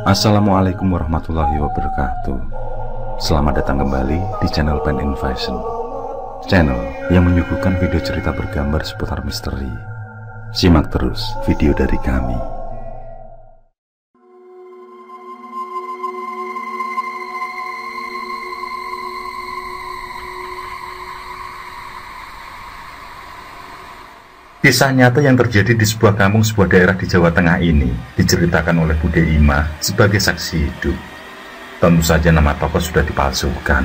Assalamualaikum warahmatullahi wabarakatuh. Selamat datang kembali di channel Pen Invasion, channel yang menyuguhkan video cerita bergambar seputar misteri. Simak terus video dari kami. Kisah nyata yang terjadi di sebuah kampung sebuah daerah di Jawa Tengah ini diceritakan oleh Bude Imah sebagai saksi hidup. Tentu saja nama tokoh sudah dipalsukan.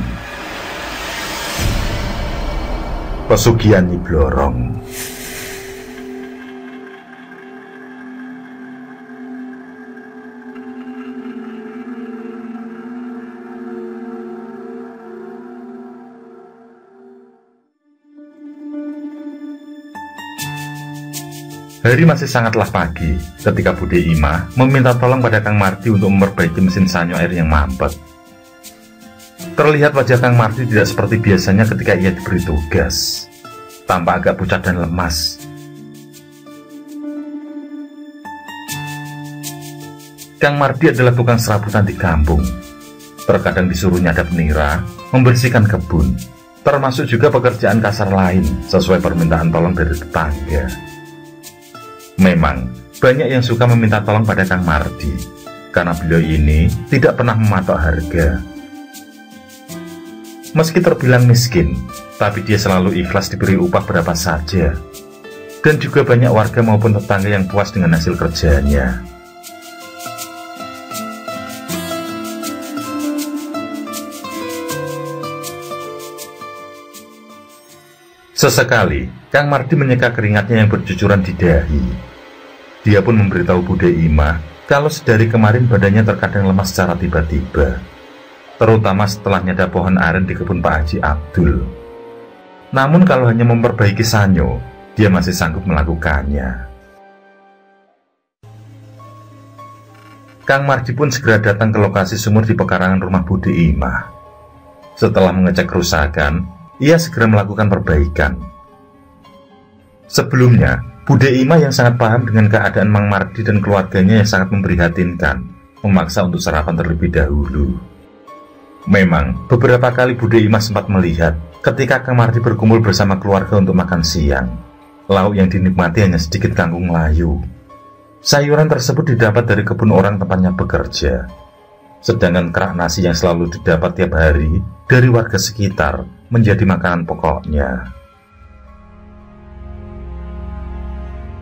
Pesugihan Nyi Blorong. Hari masih sangatlah pagi ketika Bude Imah meminta tolong pada Kang Mardi untuk memperbaiki mesin sanyo air yang mampet. Terlihat wajah Kang Mardi tidak seperti biasanya ketika ia diberi tugas, tampak agak pucat dan lemas. Kang Mardi adalah tukang serabutan di kampung. Terkadang disuruh nyadap nira, membersihkan kebun, termasuk juga pekerjaan kasar lain sesuai permintaan tolong dari tetangga. Memang, banyak yang suka meminta tolong pada Kang Mardi, karena beliau ini tidak pernah mematok harga. Meski terbilang miskin, tapi dia selalu ikhlas diberi upah berapa saja. Dan juga banyak warga maupun tetangga yang puas dengan hasil kerjanya. Sesekali, Kang Mardi menyeka keringatnya yang bercucuran di dahi. Dia pun memberitahu Bude Imah kalau sedari kemarin badannya terkadang lemas secara tiba-tiba, terutama setelah nyadap pohon aren di kebun Pak Haji Abdul. Namun kalau hanya memperbaiki sanyo, dia masih sanggup melakukannya. Kang Mardi pun segera datang ke lokasi sumur di pekarangan rumah Bude Imah. Setelah mengecek kerusakan, ia segera melakukan perbaikan. Sebelumnya, Bude Imah yang sangat paham dengan keadaan Mang Mardi dan keluarganya yang sangat memprihatinkan, memaksa untuk sarapan terlebih dahulu. Memang, beberapa kali Bude Imah sempat melihat ketika Kang Mardi berkumpul bersama keluarga untuk makan siang. Lauk yang dinikmati hanya sedikit kangkung layu. Sayuran tersebut didapat dari kebun orang tempatnya bekerja. Sedangkan kerak nasi yang selalu didapat tiap hari dari warga sekitar menjadi makanan pokoknya.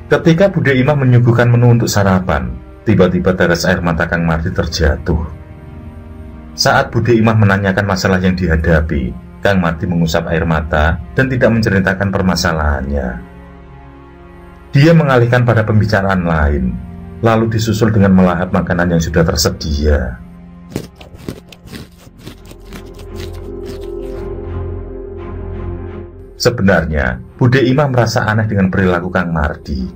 Ketika Bude Imah menyuguhkan menu untuk sarapan, tiba-tiba tetes air mata Kang Mardi terjatuh. Saat Bude Imah menanyakan masalah yang dihadapi, Kang Mardi mengusap air mata dan tidak menceritakan permasalahannya. Dia mengalihkan pada pembicaraan lain, lalu disusul dengan melahap makanan yang sudah tersedia. Sebenarnya, Bude Imah merasa aneh dengan perilaku Kang Mardi.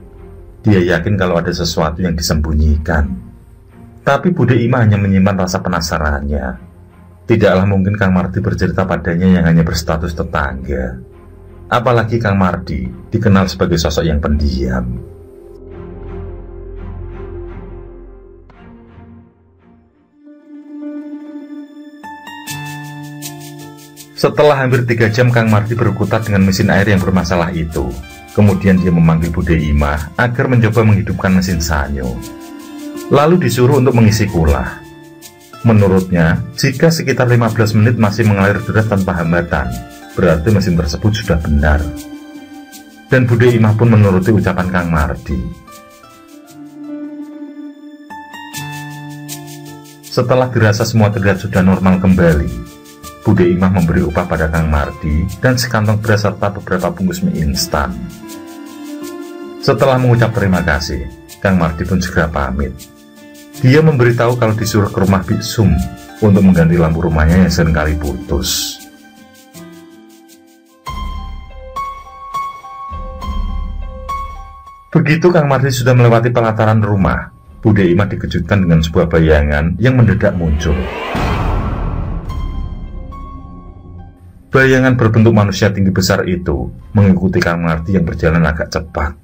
Dia yakin kalau ada sesuatu yang disembunyikan. Tapi Bude Imah hanya menyimpan rasa penasarannya. Tidaklah mungkin Kang Mardi bercerita padanya yang hanya berstatus tetangga. Apalagi Kang Mardi dikenal sebagai sosok yang pendiam. Setelah hampir 3 jam Kang Mardi berkutat dengan mesin air yang bermasalah itu. Kemudian dia memanggil Bude Imah agar mencoba menghidupkan mesin sanyo. Lalu disuruh untuk mengisi kulah. Menurutnya, jika sekitar 15 menit masih mengalir deras tanpa hambatan, berarti mesin tersebut sudah benar. Dan Bude Imah pun menuruti ucapan Kang Mardi. Setelah dirasa semua terlihat sudah normal kembali, Bude Imah memberi upah pada Kang Mardi dan sekantong beras serta beberapa bungkus mie instan. Setelah mengucap terima kasih, Kang Mardi pun segera pamit. Dia memberitahu kalau disuruh ke rumah Biksum untuk mengganti lampu rumahnya yang seringkali putus. Begitu Kang Mardi sudah melewati pelataran rumah, Bude Imah dikejutkan dengan sebuah bayangan yang mendadak muncul. Bayangan berbentuk manusia tinggi besar itu mengikuti Kang Mardi yang berjalan agak cepat.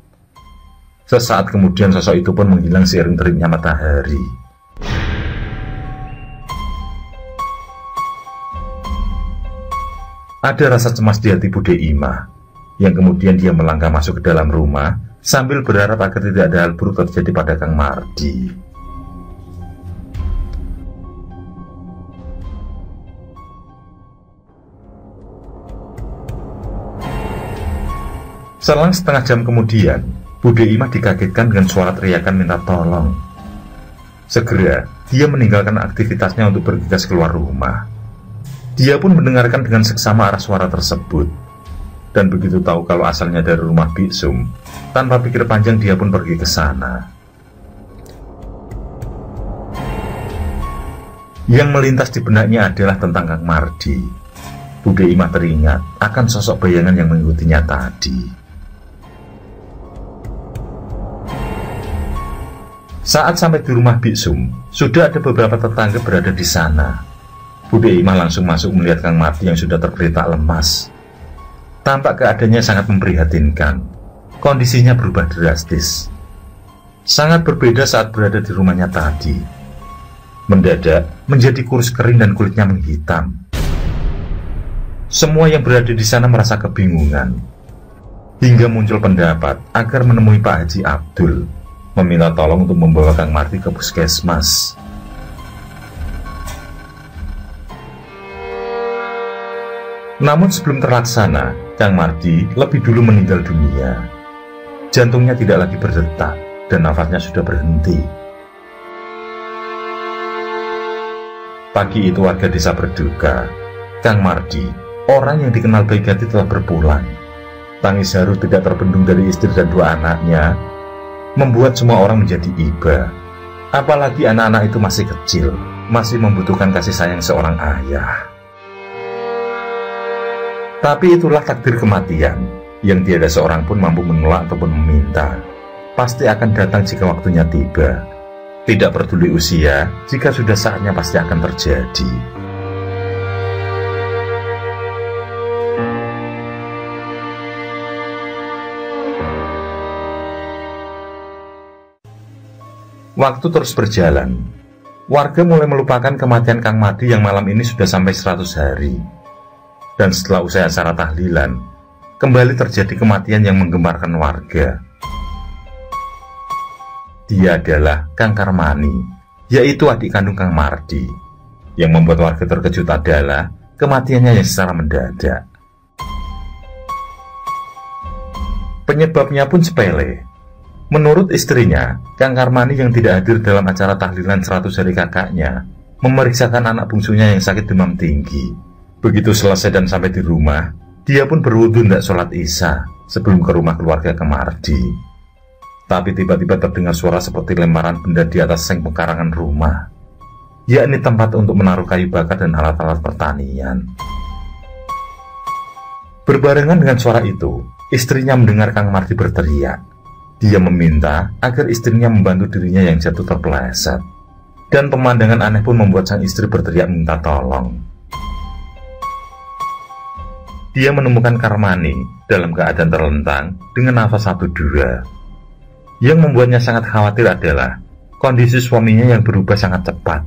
Sesaat kemudian sosok itu pun menghilang seiring teriknya matahari. Ada rasa cemas di hati Bude Imah, yang kemudian dia melangkah masuk ke dalam rumah sambil berharap agar tidak ada hal buruk terjadi pada Kang Mardi. Selang setengah jam kemudian, Bude Imah dikagetkan dengan suara teriakan minta tolong. Segera, dia meninggalkan aktivitasnya untuk bergegas keluar rumah. Dia pun mendengarkan dengan seksama arah suara tersebut. Dan begitu tahu kalau asalnya dari rumah Biksum, tanpa pikir panjang dia pun pergi ke sana. Yang melintas di benaknya adalah tentang Kang Mardi. Bude Imah teringat akan sosok bayangan yang mengikutinya tadi. Saat sampai di rumah Biksum, sudah ada beberapa tetangga berada di sana. Bude Imah langsung masuk melihat Kang Mardi yang sudah tergeletak lemas. Tampak keadaannya sangat memprihatinkan. Kondisinya berubah drastis. Sangat berbeda saat berada di rumahnya tadi. Mendadak menjadi kurus kering dan kulitnya menghitam. Semua yang berada di sana merasa kebingungan. Hingga muncul pendapat agar menemui Pak Haji Abdul, meminta tolong untuk membawa Kang Mardi ke puskesmas. Namun sebelum terlaksana, Kang Mardi lebih dulu meninggal dunia. Jantungnya tidak lagi berdetak dan nafasnya sudah berhenti. Pagi itu warga desa berduka. Kang Mardi, orang yang dikenal baik hati, telah berpulang. Tangis haru tidak terbendung dari istri dan dua anaknya membuat semua orang menjadi iba. Apalagi anak-anak itu masih kecil, masih membutuhkan kasih sayang seorang ayah. Tapi itulah takdir kematian, yang tiada seorang pun mampu menolak ataupun meminta. Pasti akan datang jika waktunya tiba. Tidak peduli usia, jika sudah saatnya pasti akan terjadi. Waktu terus berjalan. Warga mulai melupakan kematian Kang Mardi yang malam ini sudah sampai 100 hari. Dan setelah usai acara tahlilan, kembali terjadi kematian yang menggemarkan warga. Dia adalah Kang Karmani, yaitu adik kandung Kang Mardi. Yang membuat warga terkejut adalah kematiannya yang secara mendadak. Penyebabnya pun sepele. Menurut istrinya, Kang Karmani yang tidak hadir dalam acara tahlilan 100 hari kakaknya, memeriksakan anak bungsunya yang sakit demam tinggi. Begitu selesai dan sampai di rumah, dia pun berwudu hendak sholat isya sebelum ke rumah keluarga Kang Mardi. Tapi tiba-tiba terdengar suara seperti lemparan benda di atas seng pekarangan rumah, yakni tempat untuk menaruh kayu bakar dan alat-alat pertanian. Berbarengan dengan suara itu, istrinya mendengar Kang Mardi berteriak. Dia meminta agar istrinya membantu dirinya yang jatuh terpeleset. Dan pemandangan aneh pun membuat sang istri berteriak minta tolong. Dia menemukan Karmani dalam keadaan terlentang dengan nafas 1-2. Yang membuatnya sangat khawatir adalah kondisi suaminya yang berubah sangat cepat.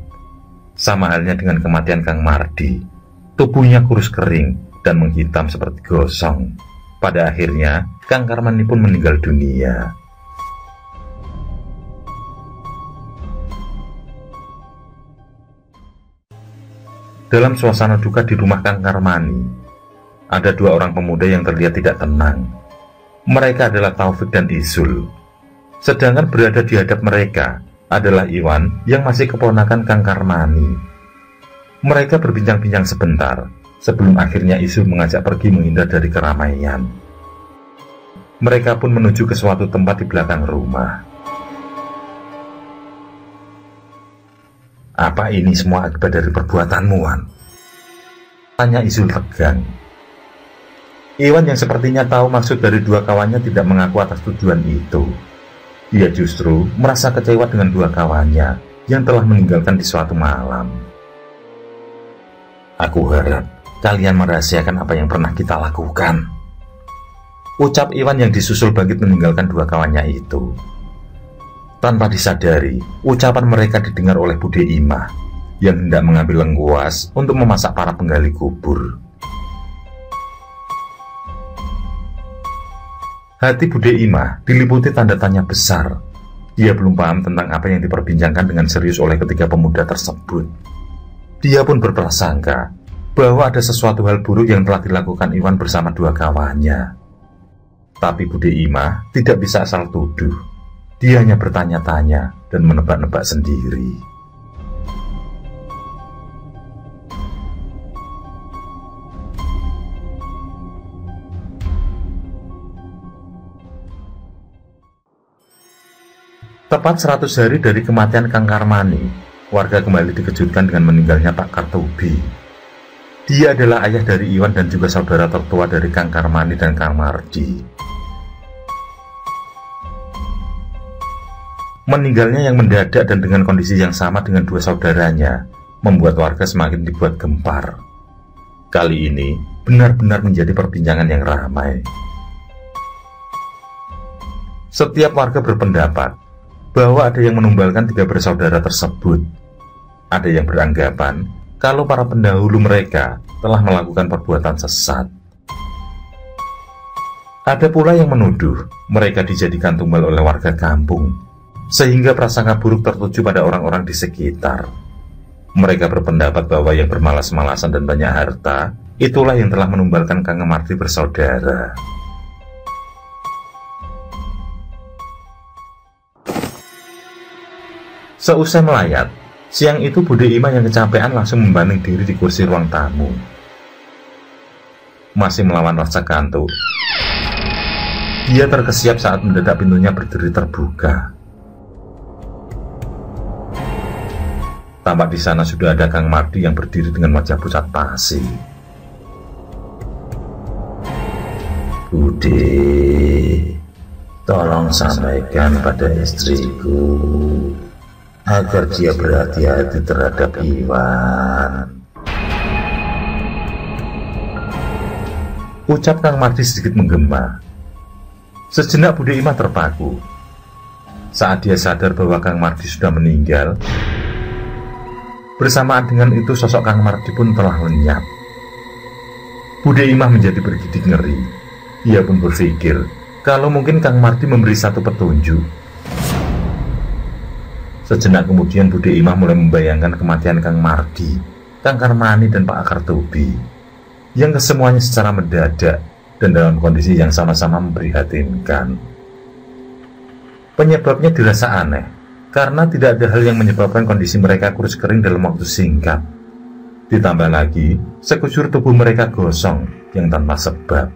Sama halnya dengan kematian Kang Mardi. Tubuhnya kurus kering dan menghitam seperti gosong. Pada akhirnya, Kang Karmani pun meninggal dunia. Dalam suasana duka di rumah Kang Karmani, ada dua orang pemuda yang terlihat tidak tenang. Mereka adalah Taufik dan Isul. Sedangkan berada di hadap mereka adalah Iwan yang masih keponakan Kang Karmani. Mereka berbincang-bincang sebentar sebelum akhirnya Isul mengajak pergi menghindar dari keramaian. Mereka pun menuju ke suatu tempat di belakang rumah. "Apa ini semua akibat dari perbuatanmu, Wan?" tanya Isul tegang. Iwan yang sepertinya tahu maksud dari dua kawannya tidak mengaku atas tujuan itu. Ia justru merasa kecewa dengan dua kawannya yang telah meninggalkan di suatu malam. "Aku harap kalian merahasiakan apa yang pernah kita lakukan," Ucap Iwan yang disusul bangkit meninggalkan dua kawannya itu. Tanpa disadari, ucapan mereka didengar oleh Bude Imah yang hendak mengambil lengkuas untuk memasak para penggali kubur. Hati Bude Imah diliputi tanda tanya besar. Dia belum paham tentang apa yang diperbincangkan dengan serius oleh ketiga pemuda tersebut. Dia pun berprasangka bahwa ada sesuatu hal buruk yang telah dilakukan Iwan bersama dua kawannya. Tapi Bude Imah tidak bisa asal tuduh. Dia hanya bertanya-tanya dan menebak-nebak sendiri. Tepat 100 hari dari kematian Kang Karmani, warga kembali dikejutkan dengan meninggalnya Pak Kartobi. Dia adalah ayah dari Iwan dan juga saudara tertua dari Kang Karmani dan Kang Mardi. Meninggalnya yang mendadak dan dengan kondisi yang sama dengan dua saudaranya membuat warga semakin dibuat gempar. Kali ini benar-benar menjadi perbincangan yang ramai. Setiap warga berpendapat bahwa ada yang menumbalkan tiga bersaudara tersebut. Ada yang beranggapan kalau para pendahulu mereka telah melakukan perbuatan sesat. Ada pula yang menuduh mereka dijadikan tumbal oleh warga kampung, sehingga prasangka buruk tertuju pada orang-orang di sekitar. Mereka berpendapat bahwa yang bermalas-malasan dan banyak harta, itulah yang telah menumbalkan Kang Mardi bersaudara. Seusai melayat, siang itu Bude Imah yang kecapean langsung membaling diri di kursi ruang tamu. Masih melawan rasa kantuk, dia terkesiap saat mendadak pintunya berdiri terbuka. Tampak di sana sudah ada Kang Mardi yang berdiri dengan wajah pucat pasi. Bude, tolong sampaikan pada istriku agar dia berhati-hati terhadap Iwan. Ucap Kang Mardi sedikit menggema. Sejenak Bude Imah terpaku. Saat dia sadar bahwa Kang Mardi sudah meninggal, bersamaan dengan itu sosok Kang Mardi pun telah lenyap. Bude Imah menjadi bergidik ngeri. Ia pun berpikir kalau mungkin Kang Mardi memberi satu petunjuk. Sejenak kemudian Bude Imah mulai membayangkan kematian Kang Mardi, Kang Karmani dan Pak Kartobi, yang kesemuanya secara mendadak dan dalam kondisi yang sama-sama memprihatinkan. Penyebabnya dirasa aneh, karena tidak ada hal yang menyebabkan kondisi mereka kurus kering dalam waktu singkat. Ditambah lagi, sekujur tubuh mereka gosong yang tanpa sebab.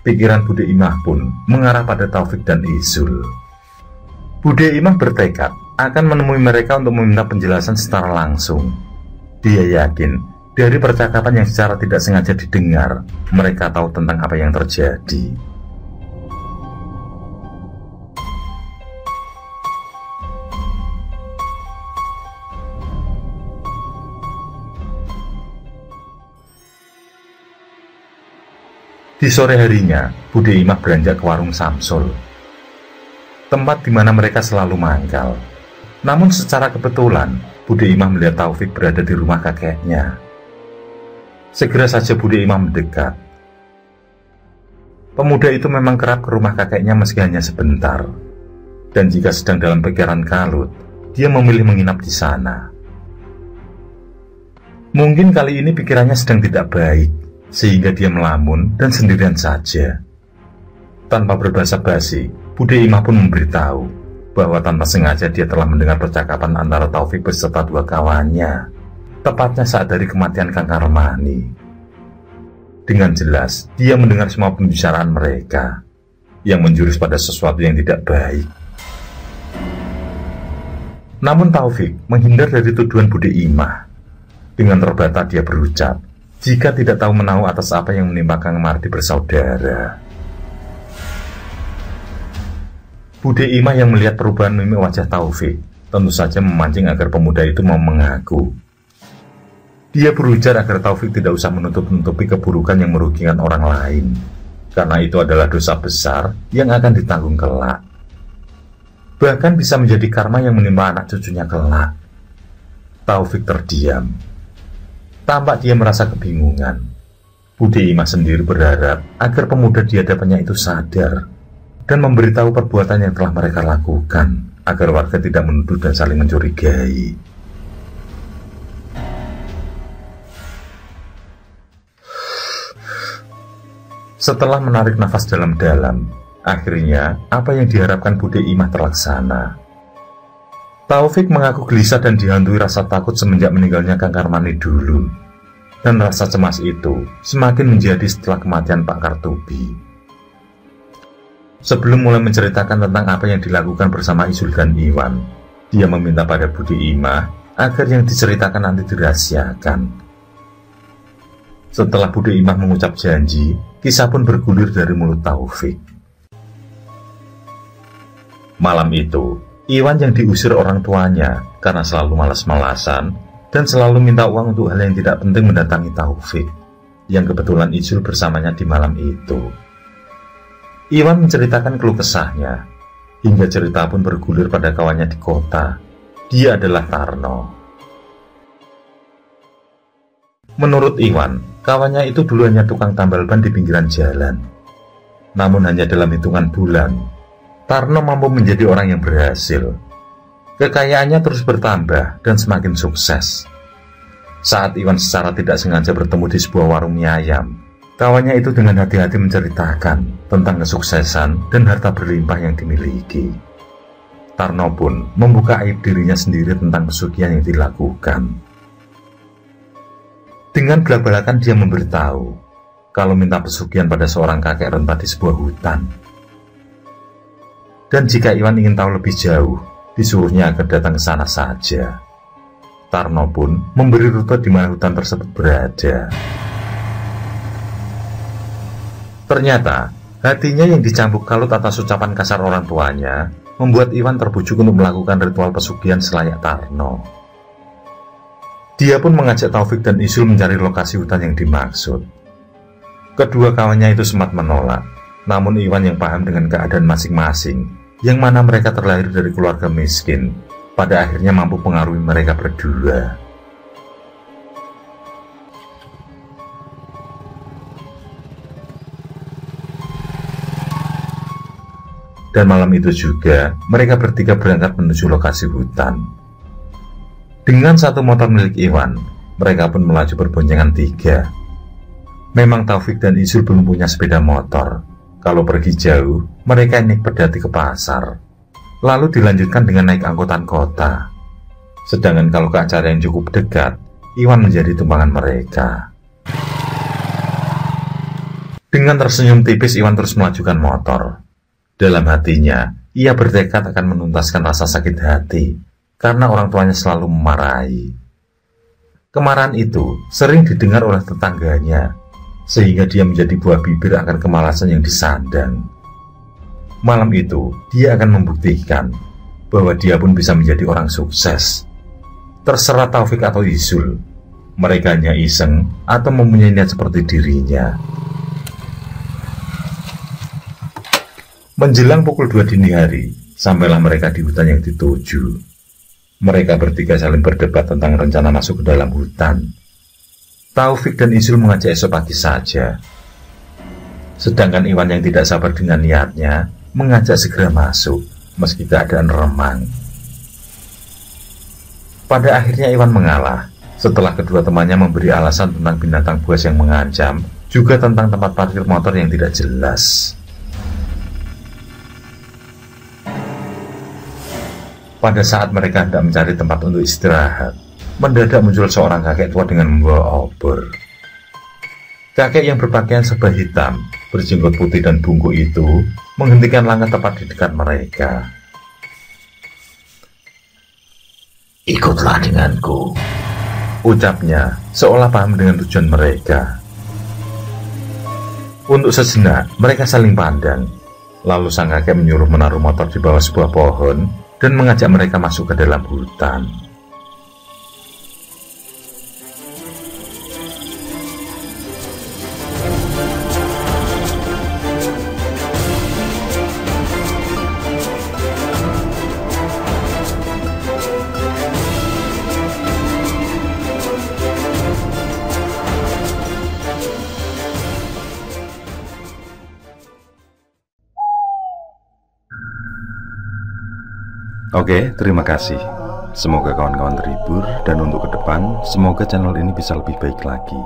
Pikiran Bude Imah pun mengarah pada Taufik dan Izul. Bude Imah bertekad akan menemui mereka untuk meminta penjelasan secara langsung. Dia yakin dari percakapan yang secara tidak sengaja didengar, mereka tahu tentang apa yang terjadi. Di sore harinya, Bude Imah beranjak ke warung Samsul, tempat di mana mereka selalu mangkal. Namun secara kebetulan, Bude Imah melihat Taufik berada di rumah kakeknya. Segera saja Bude Imah mendekat. Pemuda itu memang kerap ke rumah kakeknya meski hanya sebentar. Dan jika sedang dalam pikiran kalut, dia memilih menginap di sana. Mungkin kali ini pikirannya sedang tidak baik, sehingga dia melamun dan sendirian saja. Tanpa berbasa basi, Bude Imah pun memberitahu bahwa tanpa sengaja dia telah mendengar percakapan antara Taufik beserta dua kawannya, tepatnya saat dari kematian Kang Karmani. Dengan jelas, dia mendengar semua pembicaraan mereka, yang menjurus pada sesuatu yang tidak baik. Namun Taufik menghindar dari tuduhan Bude Imah. Dengan terbata dia berucap, jika tidak tahu menahu atas apa yang menimpa Kang Mardi bersaudara. Bude Imah yang melihat perubahan mimik wajah Taufik tentu saja memancing agar pemuda itu mau mengaku. Dia berujar agar Taufik tidak usah menutup-nutupi keburukan yang merugikan orang lain, karena itu adalah dosa besar yang akan ditanggung kelak. Bahkan bisa menjadi karma yang menimpa anak cucunya kelak. Taufik terdiam. Tampak dia merasa kebingungan. Bude Imah sendiri berharap agar pemuda di hadapannya itu sadar dan memberitahu perbuatan yang telah mereka lakukan, agar warga tidak menuduh dan saling mencurigai. Setelah menarik nafas dalam-dalam, akhirnya apa yang diharapkan Bude Imah terlaksana. Taufik mengaku gelisah dan dihantui rasa takut semenjak meninggalnya Kang Karmani dulu. Dan rasa cemas itu semakin menjadi setelah kematian Pak Kartubi. Sebelum mulai menceritakan tentang apa yang dilakukan bersama Isul dan Iwan, dia meminta pada Bude Imah agar yang diceritakan nanti dirahasiakan. Setelah Bude Imah mengucap janji, kisah pun bergulir dari mulut Taufik. Malam itu, Iwan yang diusir orang tuanya karena selalu malas-malasan dan selalu minta uang untuk hal yang tidak penting mendatangi Taufik, yang kebetulan Isul bersamanya di malam itu. Iwan menceritakan keluh kesahnya, hingga cerita pun bergulir pada kawannya di kota. Dia adalah Tarno. Menurut Iwan, kawannya itu dulu hanya tukang tambal ban di pinggiran jalan. Namun hanya dalam hitungan bulan, Tarno mampu menjadi orang yang berhasil. Kekayaannya terus bertambah dan semakin sukses. Saat Iwan secara tidak sengaja bertemu di sebuah warung mie ayam, kawannya itu dengan hati-hati menceritakan tentang kesuksesan dan harta berlimpah yang dimiliki. Tarno pun membuka aib dirinya sendiri tentang pesugihan yang dilakukan. Dengan belak-belakan dia memberitahu kalau minta pesugihan pada seorang kakek renta di sebuah hutan. Dan jika Iwan ingin tahu lebih jauh, disuruhnya agar datang ke sana saja. Tarno pun memberi rute di mana hutan tersebut berada. Ternyata, hatinya yang dicambuk kalut atas ucapan kasar orang tuanya membuat Iwan terbujuk untuk melakukan ritual pesugihan selayak Tarno. Dia pun mengajak Taufik dan Isul mencari lokasi hutan yang dimaksud. Kedua kawannya itu sempat menolak, namun Iwan yang paham dengan keadaan masing-masing, yang mana mereka terlahir dari keluarga miskin, pada akhirnya mampu pengaruhi mereka berdua. Dan malam itu juga, mereka bertiga berangkat menuju lokasi hutan. Dengan satu motor milik Iwan, mereka pun melaju berboncengan tiga. Memang Taufik dan Isul belum punya sepeda motor. Kalau pergi jauh, mereka naik pedati ke pasar. Lalu dilanjutkan dengan naik angkutan kota. Sedangkan kalau ke acara yang cukup dekat, Iwan menjadi tumpangan mereka. Dengan tersenyum tipis, Iwan terus melajukan motor. Dalam hatinya, ia bertekad akan menuntaskan rasa sakit hati karena orang tuanya selalu memarahi. Kemarahan itu sering didengar oleh tetangganya, sehingga dia menjadi buah bibir akan kemalasan yang disandang. Malam itu, dia akan membuktikan bahwa dia pun bisa menjadi orang sukses. Terserah Taufik atau Isul, mereka hanya iseng atau mempunyai niat seperti dirinya. Menjelang pukul 2 dini hari, sampailah mereka di hutan yang dituju. Mereka bertiga saling berdebat tentang rencana masuk ke dalam hutan. Taufik dan Isul mengajak esok pagi saja. Sedangkan Iwan yang tidak sabar dengan niatnya mengajak segera masuk, meski keadaan remang. Pada akhirnya Iwan mengalah, setelah kedua temannya memberi alasan tentang binatang buas yang mengancam, juga tentang tempat parkir motor yang tidak jelas. Pada saat mereka hendak mencari tempat untuk istirahat, mendadak muncul seorang kakek tua dengan membawa obor. Kakek yang berpakaian serba hitam, berjenggot putih dan bungkuk itu menghentikan langkah tepat di dekat mereka. "Ikutlah denganku," ucapnya, seolah paham dengan tujuan mereka. Untuk sejenak, mereka saling pandang. Lalu sang kakek menyuruh menaruh motor di bawah sebuah pohon dan mengajak mereka masuk ke dalam hutan. Oke, terima kasih. Semoga kawan-kawan terhibur, dan untuk ke depan, semoga channel ini bisa lebih baik lagi.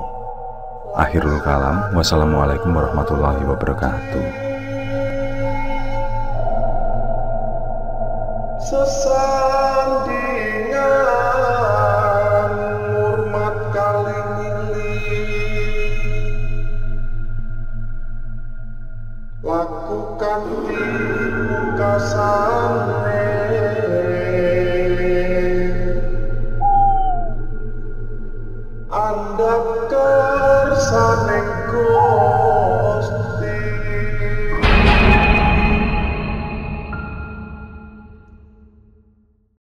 Akhirul kalam, wassalamualaikum warahmatullahi wabarakatuh. Sesandingan hormat kali lakukan di muka sana.